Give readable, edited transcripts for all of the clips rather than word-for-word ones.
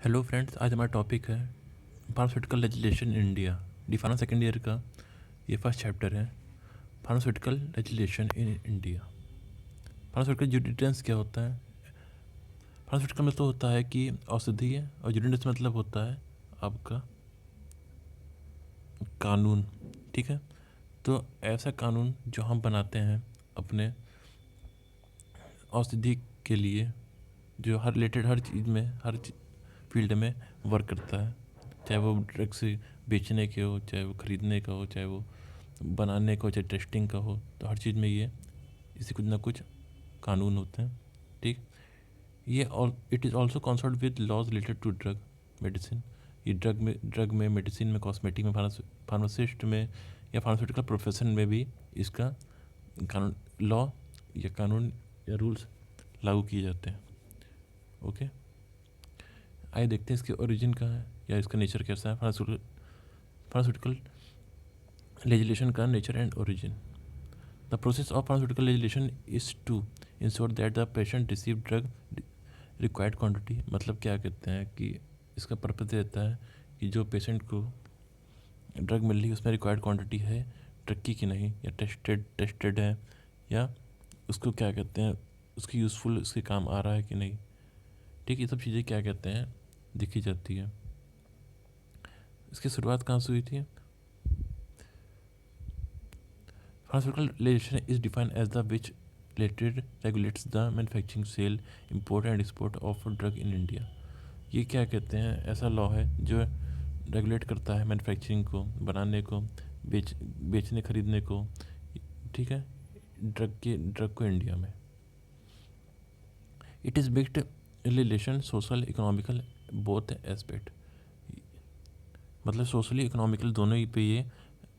Hello friends, आज हमारा topic है pharmaceutical legislation in India. D pharma second year का ये फर्स्ट चैप्टर है, pharmaceutical legislation in India. Pharmaceutical due क्या होता है? फार्मास्यूटिकल मतलब होता है कि औषधि है, और ड्यू मतलब होता है आपका कानून। ठीक है, तो ऐसा कानून जो हम बनाते हैं अपने औषधि के लिए, जो हर रिलेटेड हर चीज़ में, फील्ड में वर्क करता है, चाहे वो ड्रग्स बेचने के हो, चाहे वो ख़रीदने का हो, चाहे वो बनाने का हो, चाहे टेस्टिंग का हो। तो हर चीज़ में ये इसी कुछ ना कुछ कानून होते हैं। ठीक, ये all it is also concern with laws related to drug medicine. ये ड्रग में, मेडिसिन में, कॉस्मेटिक में, फार्मासिस्ट में या फार्मास्यूटिकल प्रोफेशन में भी इसका कानून, लॉ या कानून या रूल्स लागू किए जाते हैं। ओके, आइए देखते हैं इसके ओरिजिन कहाँ है या इसका नेचर कैसा है। फार्मास्यूटिकल लेजिस्लेशन का nature and origin. The process of pharmaceutical legislation is to ensure that the patient receive drug required quantity. मतलब क्या कहते हैं कि इसका पर्पज़ रहता है कि जो पेशेंट को ड्रग मिल रही है उसमें रिक्वायर्ड क्वांटिटी है ड्रग की कि नहीं, या टेस्टेड है, या उसको क्या कहते हैं, उसकी यूज़फुल, उसके काम आ रहा है कि नहीं। ठीक, ये सब चीज़ें क्या कहते हैं, देखी जाती है। इसकी शुरुआत कहाँ से हुई थी? Pharmaceutical legislation is defined as the which regulates the manufacturing, sale, import and export of drug in India। ये क्या कहते हैं, ऐसा लॉ है जो रेगुलेट करता है मैन्युफैक्चरिंग को, बनाने को, बेचने खरीदने को। ठीक है, ड्रग को इंडिया में। It is bigged relation social economical both aspect. मतलब सोशली इकोनॉमिकल दोनों ही पे ये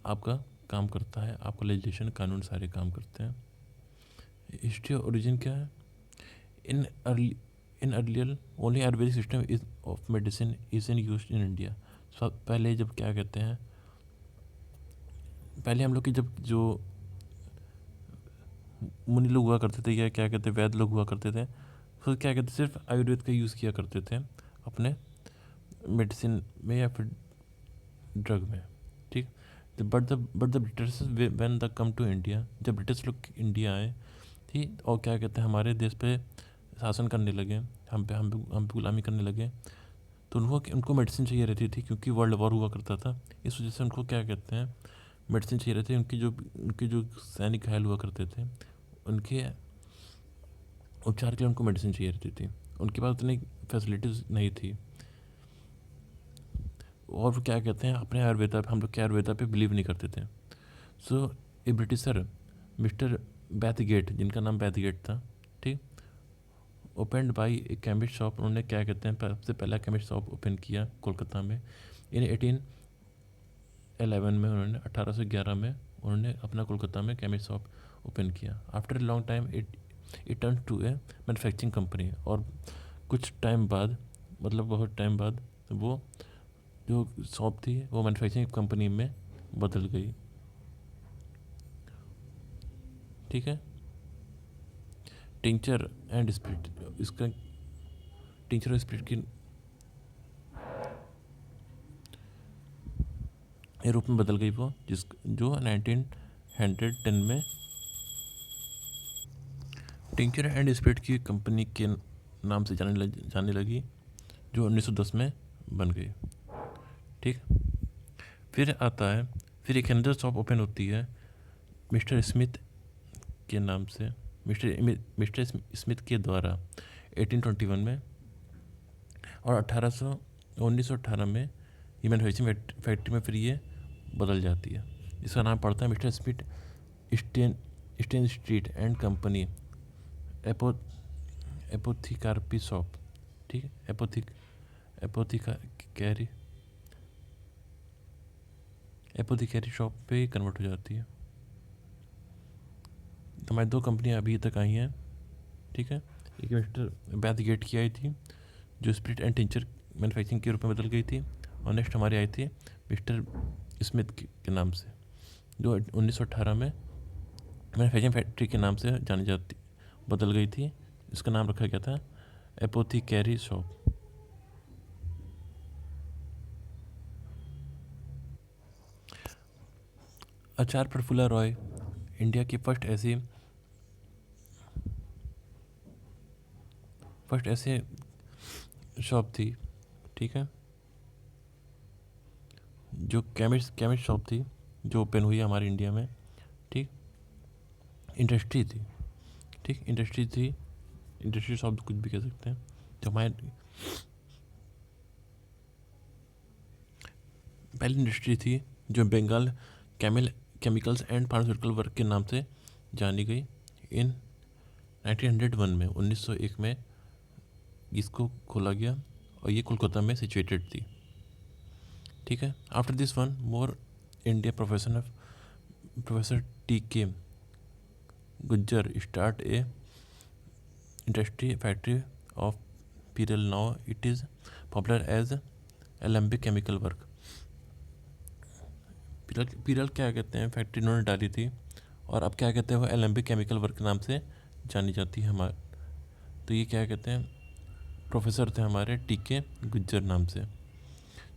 आपका काम करता है, आपका लेजिस्लेशन कानून सारे काम करते हैं। हिस्ट्री ओरिजिन क्या है? In earlier only Ayurvedic system is of medicine is in use in India. सब पहले जब क्या कहते हैं, पहले हम लोग की जब जो मुनि लोग हुआ करते थे, या क्या कहते हैं वैद्य लोग हुआ करते थे, तो क्या कहते सिर्फ आयुर्वेद का यूज़ किया करते थे अपने मेडिसिन में या फिर ड्रग में। ठीक, but the British when the come to India, जब ब्रिटिश लोग इंडिया आए, ठीक, और क्या कहते हैं हमारे देश पे शासन करने लगे, हम पे गुलामी करने लगे, तो उनको मेडिसिन चाहिए रहती थी, क्योंकि वर्ल्ड वॉर हुआ करता था। इस वजह से उनको क्या कहते हैं मेडिसिन चाहिए रहती है। उनके जो सैनिक घायल हुआ करते थे, उनके उपचार के लिए उनको मेडिसिन चाहिए रहती थी। उनके पास उतनी फैसिलिटीज़ नहीं थी, और वो क्या कहते हैं अपने आयुर्वेदा, हम लोग के आयुर्वेदा पे बिलीव नहीं करते थे। सो ए ब्रिटिशर मिस्टर बैथगेट, जिनका नाम बैथगेट था, ठीक, opened by A chemist shop. उन्होंने क्या कहते हैं सबसे पहला केमिस्ट शॉप ओपन किया कोलकाता में इन 1811 में। उन्होंने 1811 में उन्होंने अपना कोलकाता में केमिस्ट शॉप ओपन किया। After a long time it turn to a manufacturing company. और कुछ टाइम बाद, मतलब बहुत टाइम बाद, वो जो शॉप थी वो मैन्युफैक्चरिंग कंपनी में बदल गई। ठीक है, टिंचर एंड स्प्रिट, इसका टिंचर और स्प्रिट की रूप में बदल गई वो, जो 1910 में टिंचर एंड स्प्रिट की कंपनी के नाम से जाने लगी, जो 1910 में बन गई। ठीक, फिर एक अनदर शॉप ओपन होती है मिस्टर स्मिथ के नाम से, मिस्टर स्मिथ के द्वारा 1821 में। और 1918 में ये मैन्युफैक्चरिंग फैक्ट्री में फिर ये बदल जाती है। इसका नाम पड़ता है mister Smith Stan street and company apothecary shop. ठीक है, एपोथिकैरी शॉप पे कन्वर्ट हो जाती है। तो हमारी दो कंपनियां अभी तक आई हैं। ठीक है, एक मिस्टर बैथगेट की आई थी, जो स्प्रिट एंड टिंचर मैन्युफैक्चरिंग के रूप में बदल गई थी। और नेक्स्ट हमारी आई थी मिस्टर स्मिथ के नाम से, जो 1918 में मैन्युफैक्चरिंग फैक्ट्री के नाम से बदल गई थी। इसका नाम रखा गया था एपोथिकैरी शॉप। आचार प्रफुल्ला रॉय इंडिया की फर्स्ट ऐसे शॉप थी, ठीक है, जो केमिस्ट शॉप थी जो ओपन हुई हमारे इंडिया में, ठीक। इंडस्ट्री थी, ठीक, इंडस्ट्री शॉप कुछ भी कह सकते हैं, जो हमारे पहली इंडस्ट्री थी जो Bengal Chemicals and Pharmaceutical Work के नाम से जानी गई। इन 1901 में 1901 में इसको खोला गया और ये कोलकाता में सिचुएटेड थी, ठीक है। After this one more India professor टी.के. Gujjar start a industry factory of pearl, now it is popular as Alembic chemical work. Pearl क्या कहते हैं फैक्ट्री इन्होंने डाली थी और अब क्या कहते हैं वो एलम्बिक केमिकल वर्क के नाम से जानी जाती है हमारे। तो ये क्या कहते हैं प्रोफेसर थे हमारे टी.के. गुज्जर नाम से,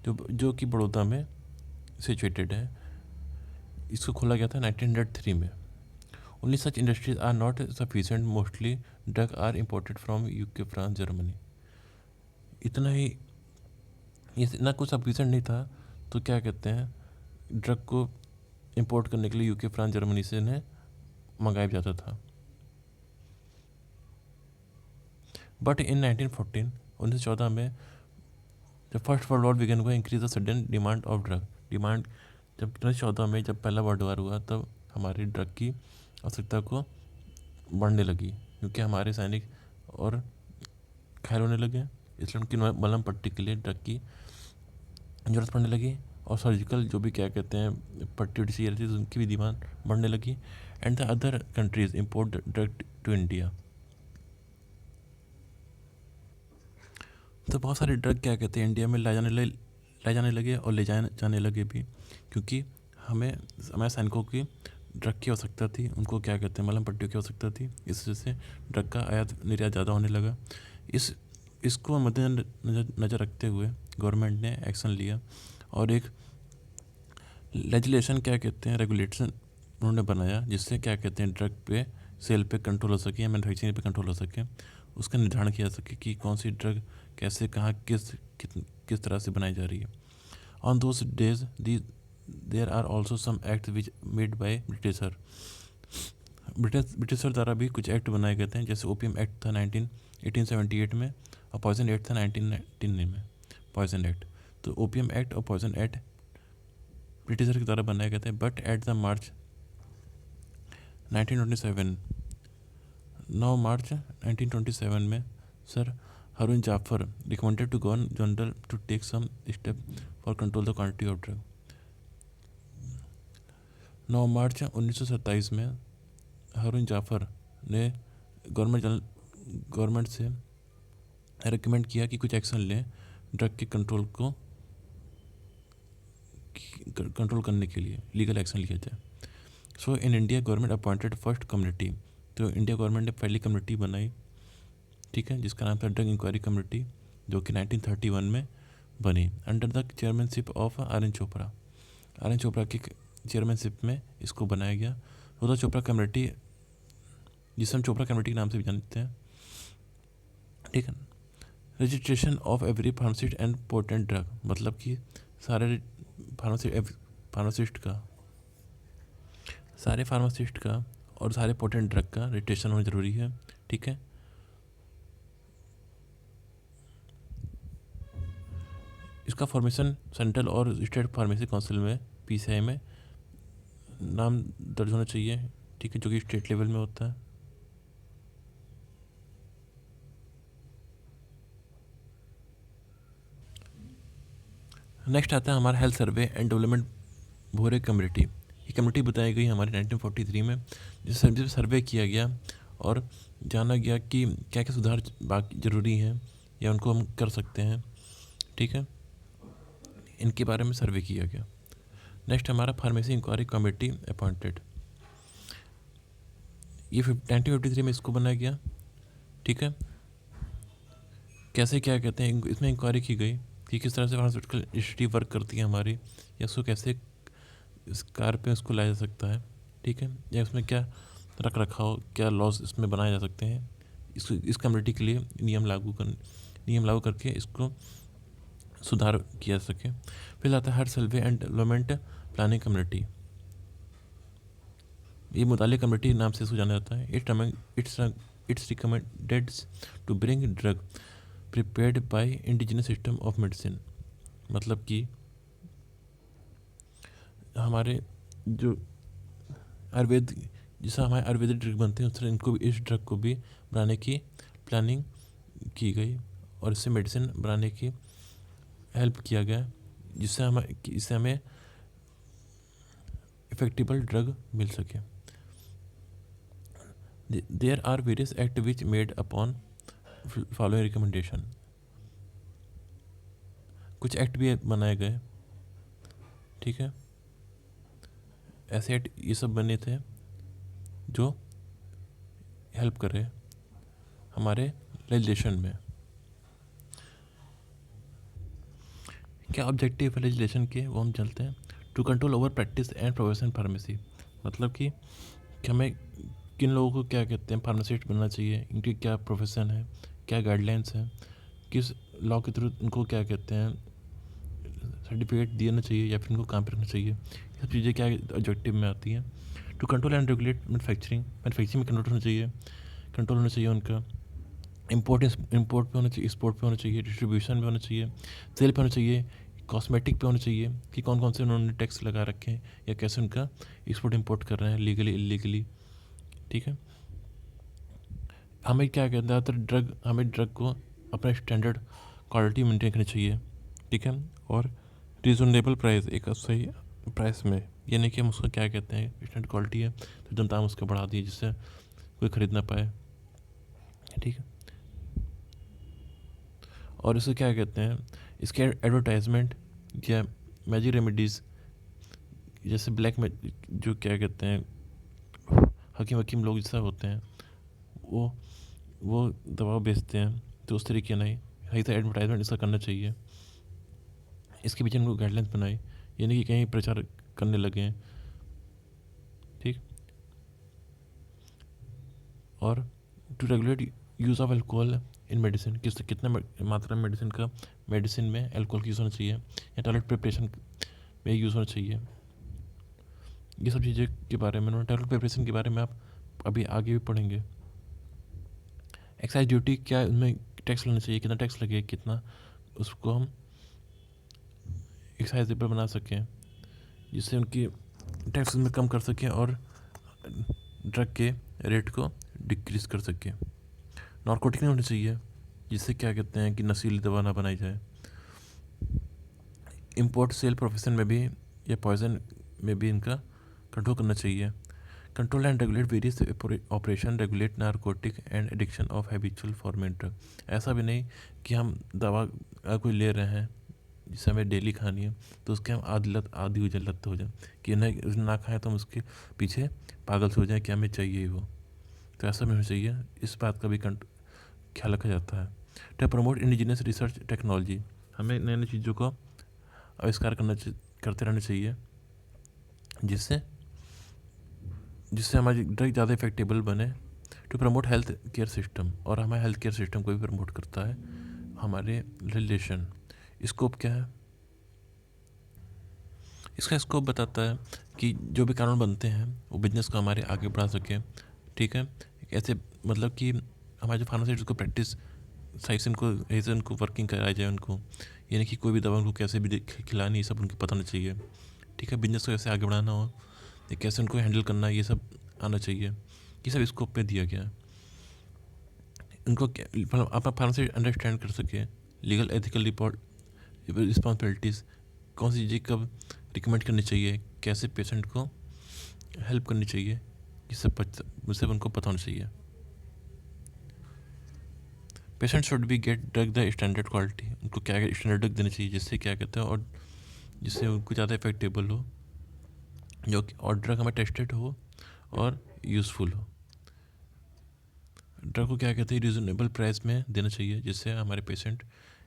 जो कि बड़ौदा में सिचुएटेड है। इसको खोला गया था 1903 में। Only such industries are not sufficient, mostly drug are imported from UK, France, Germany. इतना ही, इतना कुछ सफिशिएंट नहीं था, तो क्या कहते हैं ड्रग को इंपोर्ट करने के लिए यूके, फ्रांस, जर्मनी से इन्हें मंगाया जाता था। बट इन 1914 1914 में जब फर्स्ट वर्ल्ड वॉर बिगन हुआ, increase the sudden demand of drug. Demand जब 1914 में जब पहला वर्ल्ड वॉर हुआ तब हमारी ड्रग की आवश्यकता को बढ़ने लगी, क्योंकि हमारे सैनिक और घायल होने लगे, इसलिए उनकी मलहम पट्टी के लिए ड्रग की ज़रूरत पड़ने लगी। और सर्जिकल जो भी क्या कहते हैं पट्टी उट्टी थी उनकी भी डिमांड बढ़ने लगी। And the other countries import drug to India. तो बहुत सारे ड्रग क्या कहते हैं इंडिया में लाए जाने लगे और ले जाने लगे भी, क्योंकि हमारे सैनिकों की ड्रग की आवश्यकता थी, उनको क्या कहते हैं मलहम पट्टियों की आवश्यकता थी। इस वजह से ड्रग का आयात निर्यात ज़्यादा होने लगा। इसको मद्देनजर रखते हुए गवर्नमेंट ने एक्शन लिया और एक लेजिस्लेशन क्या कहते हैं रेगुलेशन उन्होंने बनाया, जिससे क्या कहते हैं ड्रग पे सेल पे कंट्रोल हो सके या मैन्युफैक्चरिंग पे कंट्रोल हो सके। उसका निर्धारण किया जा सके कि कौन सी ड्रग कैसे कहाँ किस तरह से बनाई जा रही है। On those days there are also some act which made by Britisher द्वारा भी कुछ एक्ट बनाए गए थे, जैसे ओपीएम एक्ट था 1878 में और पॉइजन एक्ट था 1919 में, पॉइजन एक्ट। तो ओपीएम एक्ट और पॉइजन एक्ट ब्रिटिशर के द्वारा बनाए गए थे। But at the March 1927 9 March 1927 में sir Haroon Jafar recommended to governor general to take some step for control the quantity of drug. 9 March 1927 में हारून जाफर ने गवर्नमेंट से रिकमेंड किया कि कुछ एक्शन लें ड्रग के कंट्रोल करने के लिए, लीगल एक्शन लिया जाए। So in India government appointed first community. तो इंडिया गवर्नमेंट ने पहली कम्युनिटी बनाई, ठीक है, जिसका नाम था ड्रग इंक्वायरी कम्युनिटी, जो कि 1931 में बनी under the chairmanship of R N Chopra. R N Chopra की चेयरमैनशिप में इसको बनाया गया। रुद्र चोपड़ा कम्युनिटी, जिसे हम चोपड़ा कम्युनिटी के नाम से भी जानते हैं, ठीक है। Registration of every pharmacist and potent drug, मतलब कि सारे फार्मासिस्ट का और सारे पोटेंट ड्रग का रजिस्ट्रेशन होना ज़रूरी है, ठीक है। इसका फॉर्मेशन सेंट्रल और स्टेट फार्मेसी काउंसिल में पीसीआई में नाम दर्ज होना चाहिए, ठीक है, जो कि स्टेट लेवल में होता है। नेक्स्ट आता है हमारा health survey and development Bhore community. ये कम्युनिटी बताई गई हमारी 1943 में, जिस सर्वे किया गया और जाना गया कि क्या क्या सुधार बाकी ज़रूरी हैं या उनको हम कर सकते हैं, ठीक है, इनके बारे में सर्वे किया गया। नेक्स्ट हमारा फार्मेसी इंक्वायरी कमेटी अपॉइंटेड, ये 1953 में इसको बनाया गया, ठीक है। कैसे क्या कहते हैं इसमें इंक्वायरी की गई कि किस तरह से फार्मास्यूटिकल इंडस्ट्री वर्क करती है हमारी, या उसको कैसे इस कार पे उसको लाया जा सकता है, ठीक है, या उसमें क्या रख रखाव, क्या लॉज इसमें बनाए जा सकते हैं, इस कम्युनिटी के लिए नियम लागू करके इसको सुधार किया जा सके। फिर आता है हर survey and development planning community. ये मुतालिक कमेटी नाम से इसको जाना जाता है। It's recommended to bring drug prepared by indigenous system of medicine. मतलब कि हमारे जो आयुर्वेद, जैसा हमारे आयुर्वेदिक ड्रग बनते हैं उस तरह इनको भी, इस ड्रग को भी बनाने की प्लानिंग की गई और इससे मेडिसिन बनाने की हेल्प किया गया, जिससे हमें इफेक्टिबल ड्रग मिल सके। There are various acts which made upon following recommendation। कुछ एक्ट भी बनाए गए, ठीक है, ऐसे एक्ट ये सब बने थे जो हेल्प कर रहे हमारे लेजिस्लेशन में। क्या ऑब्जेक्टिव है लेजिस्लेशन के, वो हम चलते हैं। To control over practice and profession pharmacy. मतलब कि हमें किन लोगों को क्या कहते हैं फार्मासिस्ट बनना चाहिए, इनकी क्या प्रोफेशन है, क्या गाइडलाइंस है, किस लॉ के थ्रू इनको क्या कहते हैं सर्टिफिकेट देना चाहिए या फिर इनको काम पर रखना चाहिए, ये सब चीज़ें क्या ऑब्जेक्टिव में आती हैं। To control and regulate manufacturing में कंट्रोल होना चाहिए उनका। इंपोर्ट पे होना चाहिए, एक्सपोर्ट पे होना चाहिए, डिस्ट्रीब्यूशन पे होना चाहिए, सेल पे होना चाहिए, कॉस्मेटिक पे होना चाहिए कि कौन कौन से उन्होंने टैक्स लगा रखे हैं या कैसे उनका एक्सपोर्ट इंपोर्ट कर रहे हैं लीगली इलीगली, ठीक है। हमें क्या कहते हैं हमें ड्रग को अपना स्टैंडर्ड क्वालिटी मेंटेन करनी चाहिए, ठीक है, और रीजनेबल प्राइस, एक सही प्राइस में, ये नहीं कि हम उसका क्या कहते हैं स्टैंडर्ड क्वालिटी है तो जनता हम उसका बढ़ा दिए जिससे कोई ख़रीद ना पाए, ठीक है। और इसे क्या कहते हैं, इसके एडवर्टाइजमेंट या मैजिक रेमेडीज़ जैसे ब्लैक में जो क्या कहते हैं हकीम लोग जैसा होते हैं वो दवा बेचते हैं, तो उस तरीके नहीं, सही से एडवर्टाइजमेंट इसका करना चाहिए। इसके पीछे उनको गाइडलाइंस बनाई, ये नहीं कि कहीं प्रचार करने लगे हैं, ठीक। और to regulate use of alcohol in medicine, कितना मात्रा में मेडिसिन में अल्कोहल यूज़ होना चाहिए या टैबलेट प्रिपरेशन में यूज़ होना चाहिए, ये सब चीज़ें के बारे में, टैबलेट प्रिपरेशन के बारे में आप अभी आगे भी पढ़ेंगे। एक्साइज ड्यूटी, क्या उनमें टैक्स लेना चाहिए, कितना टैक्स लगे, कितना उसको हम एक्साइज पर बना सकें जिससे उनकी टैक्स में कम कर सकें और ड्रग के रेट को डिक्रीज़ कर सकें। नारकोटिक नहीं होनी चाहिए जिससे क्या कहते हैं कि नशीली दवा ना बनाई जाए। इंपोर्ट सेल प्रोफेशन में भी या पॉइजन में भी इनका कंट्रोल करना चाहिए। Control and regulate various operation, regulate narcotic and addiction of habitual format drug. ऐसा भी नहीं कि हम दवा कोई ले रहे हैं जिसे हमें डेली खानी है तो उसके हम आदि हो जाए, लत हो जाए कि ना खाएं तो हम उसके पीछे पागल से हो जाए कि हमें चाहिए वो, तो ऐसा भी होना चाहिए। इस बात का भी ख्याल रखा जाता है। To promote indigenous research technology, हमें नई नई चीज़ों को आविष्कार करते रहना चाहिए जिससे हमारी ड्रग ज़्यादा इफेक्टेबल बने। To promote health care system, और हमारे हेल्थ केयर सिस्टम को भी प्रमोट करता है हमारे रिलेशन। स्कोप क्या है, इसका स्कोप बताता है कि जो भी कानून बनते हैं वो बिजनेस को हमारे आगे बढ़ा सके, ठीक है। ऐसे मतलब कि हमारे जो फार्मासिस्ट को प्रैक्टिस सही से उनको वर्किंग कराया जाए, उनको ये नहीं कि कोई भी दवा उनको कैसे भी खिलानी, ये सब उनको पता होना चाहिए, ठीक है। बिजनेस को कैसे आगे बढ़ाना हो, कैसे उनको हैंडल करना है, ये सब आना चाहिए, ये सब स्कोप पे दिया गया है। उनको आप फार्मेसी अंडरस्टैंड कर सके लीगल एथिकल रिस्पॉन्सिबिलिटीज़, कौन सी चीज़ें कब रिकमेंड करनी चाहिए, कैसे पेशेंट को हेल्प करनी चाहिए, ये सब उनको पता होना चाहिए। Patient should be get drug the standard quality, उनको क्या स्टैंडर्ड ड्रग देना चाहिए जिससे क्या कहते हैं और जिससे उनको ज़्यादा इफेक्टेबल हो, जो और ड्रग हमें टेस्टेड हो और यूज़फुल हो। ड्रग को क्या कहते हैं रीज़नेबल प्राइस में देना चाहिए जिससे हमारे पेशेंट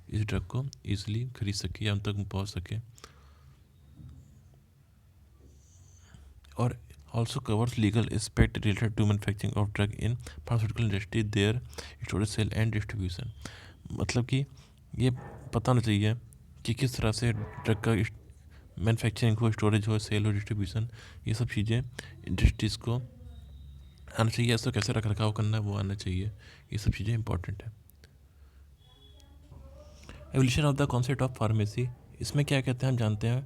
इस ड्रग को ईजिली खरीद सके या उन तक पहुँच सके। और also covers legal aspect related to manufacturing of drug in pharmaceutical industry, their storage, sale and distribution. मतलब कि ये पता होना चाहिए कि किस तरह से ड्रग का मैन्युफैक्चरिंग हो, स्टोरेज हो, सेल हो, डिस्ट्रीब्यूशन, ये सब चीज़ें इंडस्ट्रीज़ को आना चाहिए, ऐसा कैसे रख रखाव करना है वो आना चाहिए, ये सब चीज़ें इंपॉर्टेंट है। Evolution of the concept of pharmacy, इसमें क्या कहते हैं, हम जानते हैं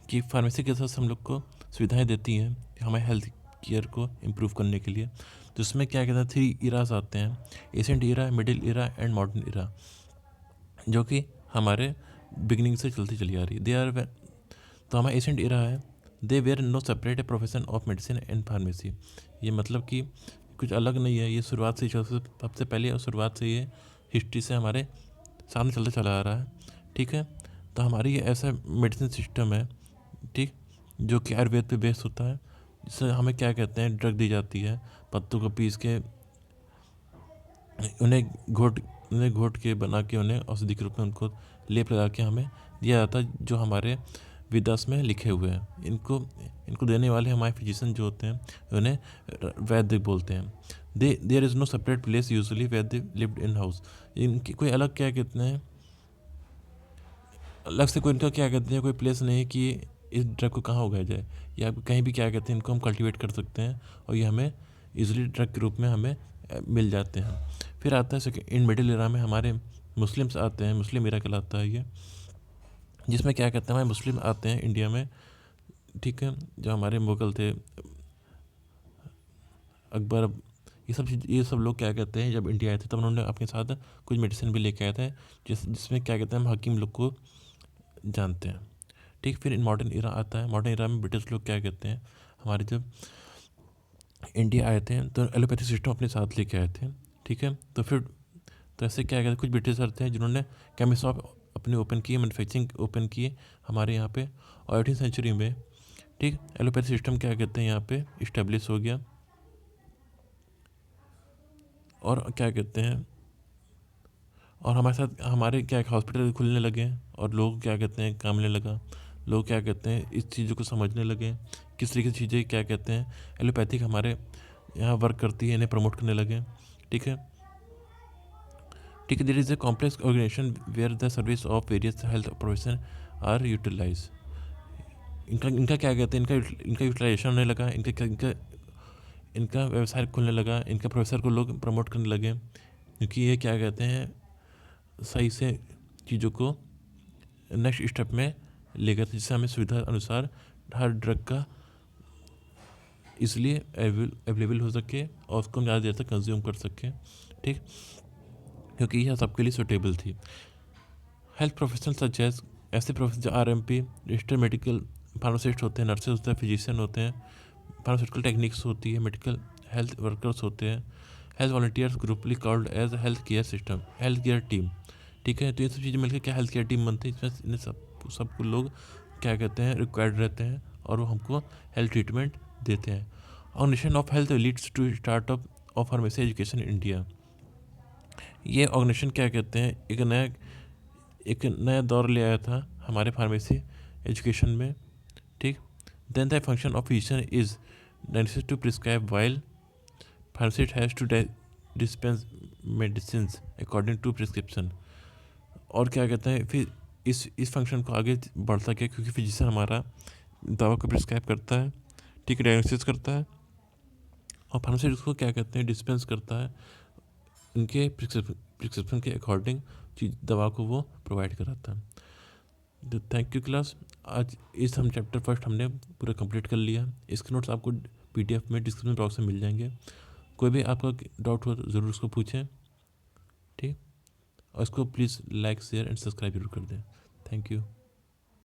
कि फार्मेसी के साथ हम लोग को सुविधाएं देती हैं हमारे हेल्थ केयर को इम्प्रूव करने के लिए। तो इसमें क्या कहते हैं 3 इराज आते हैं, ancient era, middle era and modern era, जो कि हमारे बिगिनिंग से चलती चली आ रही है। दे आर, तो हमारा एशियंट इरा है, they were no separate profession of medicine and pharmacy. ये मतलब कि कुछ अलग नहीं है, ये शुरुआत से सबसे पहले और शुरुआत से ये हिस्ट्री से हमारे सामने चलता चला आ रहा है। ठीक है, तो हमारी ये ऐसा मेडिसिन सिस्टम है, ठीक, जो कि आयुर्वेद पे बेस्ड होता है, जिससे हमें क्या कहते हैं ड्रग दी जाती है, पत्तों को पीस के उन्हें घोट के बना के उन्हें औषधि के रूप में उनको लेप लगा के हमें दिया जाता है, जो हमारे विदास में लिखे हुए हैं। इनको देने वाले हमारे फिजिशियन जो होते हैं उन्हें वैद्य बोलते हैं। There is no separate place usually vaidya lived in house. इनकी कोई अलग क्या कहते हैं, अलग से कोई इनका क्या कहते हैं कोई प्लेस नहीं है कि इस ड्रग को कहाँ उगाया जाए, या कहीं भी क्या कहते हैं इनको हम कल्टीवेट कर सकते हैं और ये हमें इजीली ड्रग के रूप में हमें मिल जाते हैं। फिर आता है सेकेंड, इन मिडिल एरा में हमारे मुस्लिम्स आते हैं, मुस्लिम एरा कहलाता है ये, जिसमें क्या कहते हैं हमारे मुस्लिम आते हैं इंडिया में। ठीक है, जो हमारे मुगल थे, अकबर, ये सब लोग क्या कहते हैं जब इंडिया आए थे तब उन्होंने अपने साथ कुछ मेडिसिन भी लेके आए थे, जिसमें क्या कहते हैं हम हकीम लोग को जानते हैं। ठीक, फिर इन मॉडर्न इरा आता है। मॉडर्न इरा में ब्रिटिश लोग क्या कहते हैं, हमारे जब इंडिया आए थे तो एलोपैथी सिस्टम अपने साथ लेके आए थे। ठीक है, तो फिर तो ऐसे क्या कहते हैं कुछ ब्रिटिशर थे जिन्होंने केमिस्ट शॉप अपने ओपन किए, मैन्युफैक्चरिंग ओपन किए हमारे यहाँ पे, और 18वीं सेंचुरी में ठीक एलोपैथी सिस्टम क्या कहते हैं यहाँ पे इस्टेब्लिश हो गया। और क्या कहते हैं, और हमारे साथ हमारे क्या हॉस्पिटल खुलने लगे और लोग क्या कहते हैं काम लेने लगा, लोग क्या कहते हैं इस चीज़ों को समझने लगे किस तरीके की चीज़ें क्या कहते हैं एलोपैथिक हमारे यहाँ वर्क करती है, इन्हें प्रमोट करने लगे। ठीक है, ठीक है, there is a complex organisation where the service of various health profession are utilise. इनका क्या कहते हैं इनका यूटिलाइजेशन होने लगा, इनका व्यवसाय खुलने लगा, इनका प्रोफेसर को लोग प्रमोट करने लगे, क्योंकि ये क्या कहते हैं सही से चीज़ों को नेक्स्ट स्टेप में ले गए थे, जिससे हमें सुविधा अनुसार हर ड्रग का इसलिए अवेलेबल हो सके और उसको हम ज़्यादा देर तक कंज्यूम कर सकें। ठीक, क्योंकि यह सबके लिए सूटेबल थी। हेल्थ प्रोफेशनल सच एज, ऐसे professional RMP registered medical pharmacist होते हैं, नर्सेज होते हैं, फिजिशियन होते हैं, फार्मास्यूटिकल टेक्निक्स होती है, मेडिकल हेल्थ वर्कर्स होते हैं, health volunteers grouply called as health care system, health care team. ठीक है, तो ये सब चीज़ें मिलकर क्या हेल्थ केयर टीम बनती है, इसमें सबको लोग क्या कहते हैं रिक्वायर्ड रहते हैं और वो हमको हेल्थ ट्रीटमेंट देते हैं। Organisation of health leads to startup of pharmacy education in India. ये ऑर्गेनाइजेशन क्या कहते हैं एक नया दौर ले आया था हमारे फार्मेसी एजुकेशन में। ठीक, then the function of physician is necessary to prescribe while pharmacist has to dispense medicines according to prescription। और क्या कहते हैं फिर इस फंक्शन को आगे बढ़ता गया, क्योंकि फिजिशियन हमारा दवा को प्रिस्क्राइब करता है, ठीक, डायग्नोसिस करता है, और फार्मासिस्ट उसको क्या कहते हैं डिस्पेंस करता है, उनके प्रिस्क्रिप्शन के अकॉर्डिंग दवा को वो प्रोवाइड कराता है। तो थैंक यू क्लास, आज इस हम चैप्टर फर्स्ट हमने पूरा कंप्लीट कर लिया। इसके नोट्स आपको PDF में डिस्क्रिप्शन बॉक्स में मिल जाएंगे। कोई भी आपका डाउट हो तो ज़रूर उसको पूछें। ठीक, और इसको please like share and subscribe जरूर कर दें। Thank you.